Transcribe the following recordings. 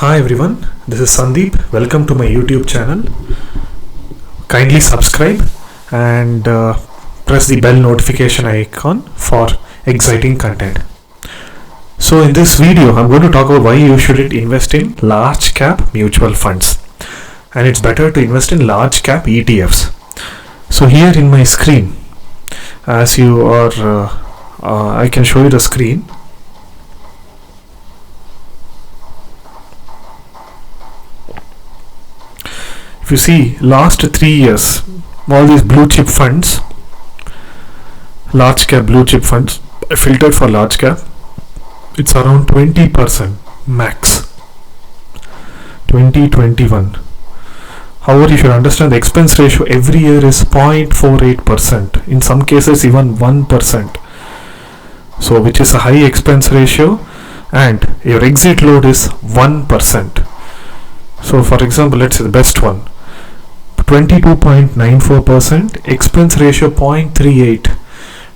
Hi everyone, this is Sandeep. Welcome to my YouTube channel. Kindly subscribe and press the bell notification icon for exciting content. So in this video, I'm going to talk about why you shouldn't invest in large cap mutual funds. And it's better to invest in large cap ETFs. So here in my screen, as you are, I can show you the screen. If you see last 3 years, all these blue chip funds, large cap blue chip funds, filtered for large cap, it's around 20% max. 2021. However, you should understand the expense ratio every year is 0.48%. In some cases, even 1%. So, which is a high expense ratio, and your exit load is 1%. So, for example, let's say the best one. 22.94%, expense ratio 0.38,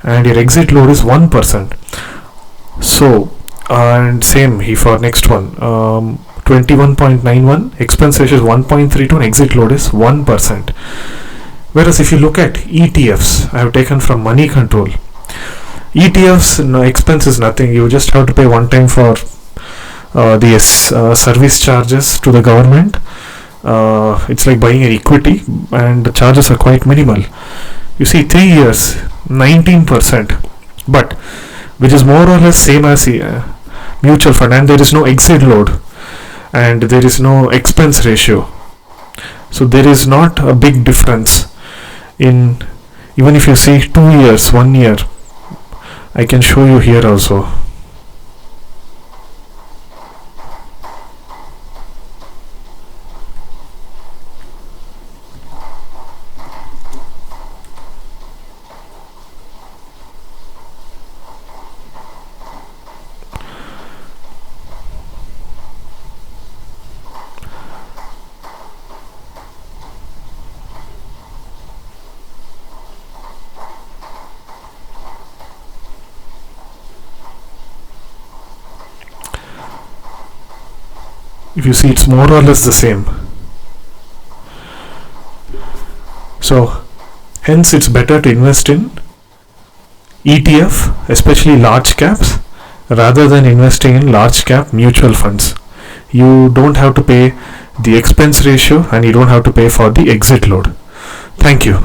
and your exit load is 1%. So, and same here for next one, 21.91, expense ratio is 1.32, and exit load is 1%. Whereas if you look at ETFs, I have taken from Money Control. ETFs, no expense is nothing. You just have to pay one time for the service charges to the government. It's like buying an equity, and the charges are quite minimal. You see, 3 years 19%, but which is more or less same as mutual fund, and there is no exit load and there is no expense ratio. So there is not a big difference in, even if you see 2 years, 1 year. I can show you here also. If you see, it's more or less the same. So hence it's better to invest in ETF, especially large caps, rather than investing in large cap mutual funds. You don't have to pay the expense ratio, and you don't have to pay for the exit load. Thank you.